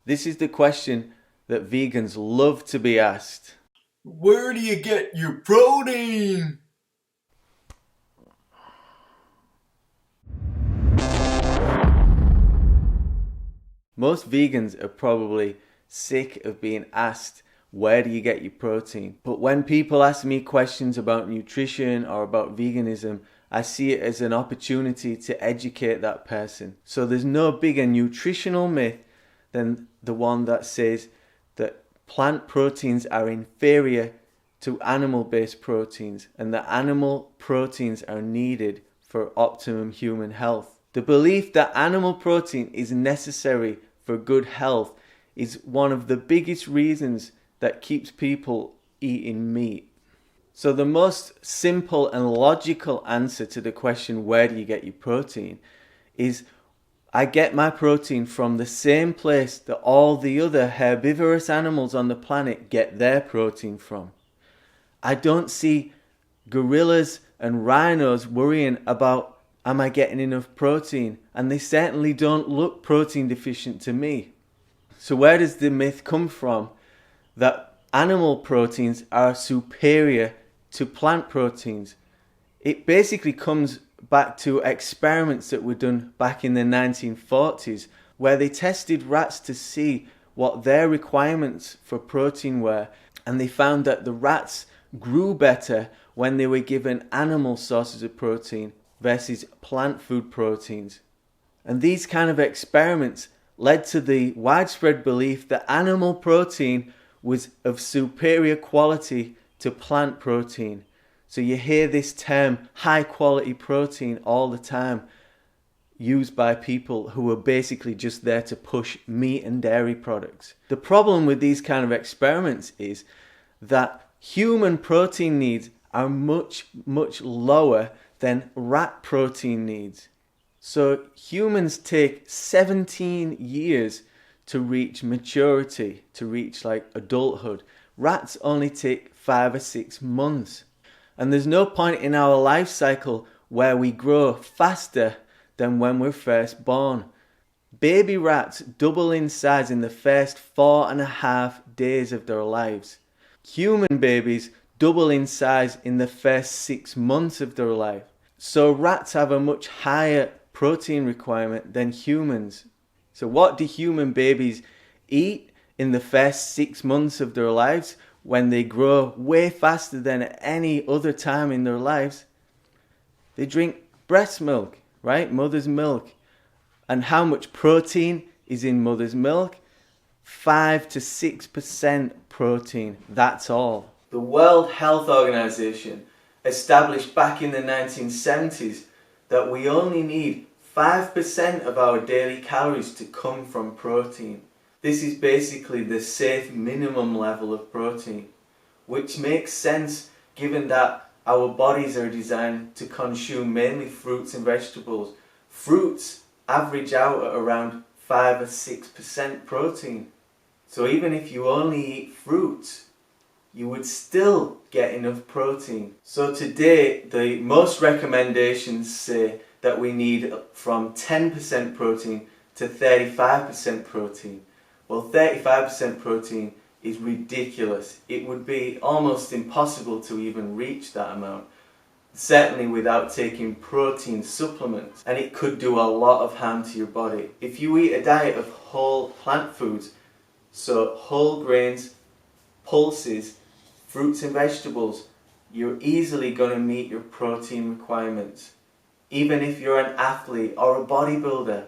This is the question that vegans love to be asked. Where do you get your protein? Most vegans are probably sick of being asked, where do you get your protein? But when people ask me questions about nutrition or about veganism, I see it as an opportunity to educate that person. So there's no bigger nutritional myth than the one that says that plant proteins are inferior to animal-based proteins and that animal proteins are needed for optimum human health. The belief that animal protein is necessary for good health is one of the biggest reasons that keeps people eating meat. So the most simple and logical answer to the question, where do you get your protein, is I get my protein from the same place that all the other herbivorous animals on the planet get their protein from. I don't see gorillas and rhinos worrying about, am I getting enough protein? And they certainly don't look protein deficient to me. So where does the myth come from that animal proteins are superior to plant proteins? It basically comes back to experiments that were done back in the 1940s where they tested rats to see what their requirements for protein were, and they found that the rats grew better when they were given animal sources of protein versus plant food proteins. And these kind of experiments led to the widespread belief that animal protein was of superior quality to plant protein. So you hear this term high quality protein all the time used by people who are basically just there to push meat and dairy products. The problem with these kind of experiments is that human protein needs are much, much lower than rat protein needs. So humans take 17 years to reach maturity, to reach like adulthood. Rats only take 5 or 6 months. And there's no point in our life cycle where we grow faster than when we're first born. Baby rats double in size in the first 4.5 days of their lives. Human babies double in size in the first 6 months of their life. So rats have a much higher protein requirement than humans. So what do human babies eat in the first 6 months of their lives when they grow way faster than at any other time in their lives? They drink breast milk, right? Mother's milk. And how much protein is in mother's milk? 5 to 6% protein, that's all. The World Health Organization established back in the 1970s that we only need 5% of our daily calories to come from protein. This is basically the safe minimum level of protein, which makes sense given that our bodies are designed to consume mainly fruits and vegetables. Fruits average out at around 5 or 6% protein. So even if you only eat fruits, you would still get enough protein. So today, the most recommendations say that we need from 10% protein to 35% protein. Well, 35% protein is ridiculous. It would be almost impossible to even reach that amount, certainly without taking protein supplements, and it could do a lot of harm to your body. If you eat a diet of whole plant foods, so whole grains, pulses, fruits and vegetables, you're easily going to meet your protein requirements, even if you're an athlete or a bodybuilder.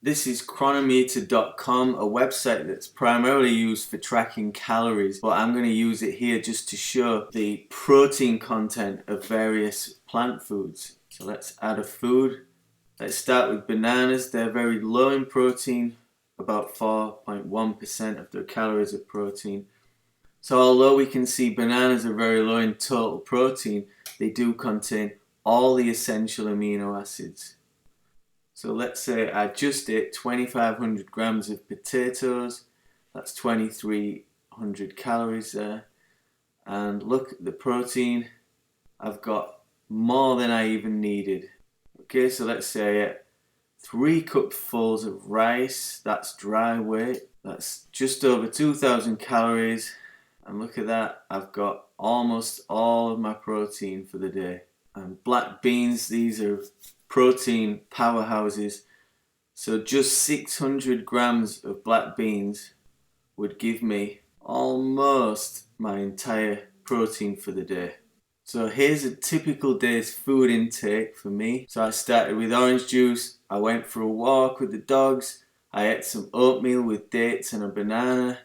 This is Chronometer.com, a website that's primarily used for tracking calories, but I'm going to use it here just to show the protein content of various plant foods. So let's add a food. Let's start with bananas. They're very low in protein, about 4.1% of their calories are protein. So although we can see bananas are very low in total protein, they do contain all the essential amino acids. So let's say I just ate 2,500 grams of potatoes. That's 2,300 calories there. And look at the protein. I've got more than I even needed. Okay, so let's say I ate 3 cupfuls of rice, that's dry weight, that's just over 2,000 calories, and look at that, I've got almost all of my protein for the day. And black beans, these are protein powerhouses, so just 600 grams of black beans would give me almost my entire protein for the day. So here's a typical day's food intake for me. So I started with orange juice, I went for a walk with the dogs, I ate some oatmeal with dates and a banana,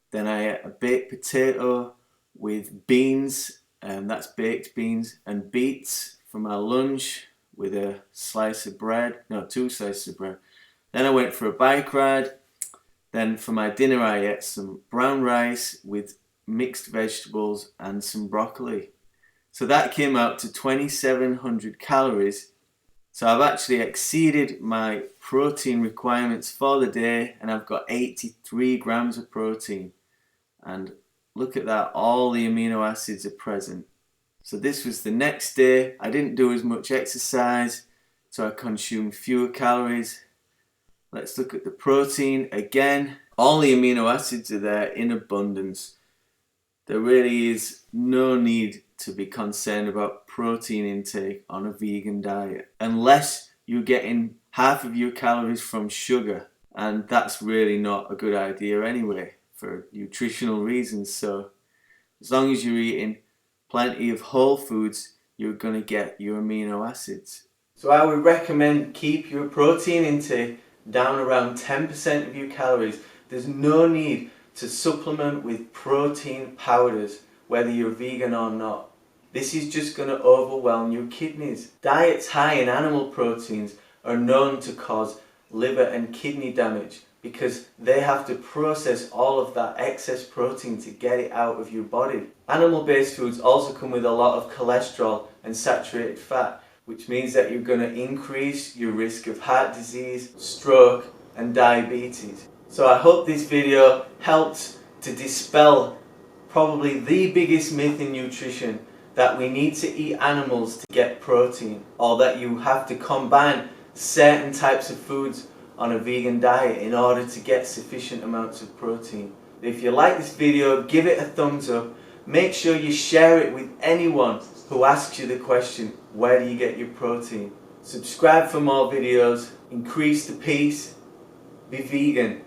then I ate a baked potato with beans, and that's baked beans, and beets for my lunch with a slice of bread, no, 2 slices of bread. Then I went for a bike ride. Then for my dinner I ate some brown rice with mixed vegetables and some broccoli. So that came out to 2,700 calories. So I've actually exceeded my protein requirements for the day, and I've got 83 grams of protein. And look at that, all the amino acids are present. So this was the next day. I didn't do as much exercise, so I consumed fewer calories. Let's look at the protein again. All the amino acids are there in abundance. There really is no need to be concerned about protein intake on a vegan diet unless you're getting half of your calories from sugar, and that's really not a good idea anyway for nutritional reasons. So as long as you're eating plenty of whole foods, you're going to get your amino acids. So I would recommend keep your protein intake down around 10% of your calories. There's no need to supplement with protein powders, whether you're vegan or not. This is just going to overwhelm your kidneys. Diets high in animal proteins are known to cause liver and kidney damage because they have to process all of that excess protein to get it out of your body. Animal-based foods also come with a lot of cholesterol and saturated fat, which means that you're going to increase your risk of heart disease, stroke and diabetes. So I hope this video helped to dispel probably the biggest myth in nutrition, that we need to eat animals to get protein, or that you have to combine certain types of foods on a vegan diet in order to get sufficient amounts of protein. If you like this video, give it a thumbs up. Make sure you share it with anyone who asks you the question, where do you get your protein? Subscribe for more videos, increase the peace, be vegan.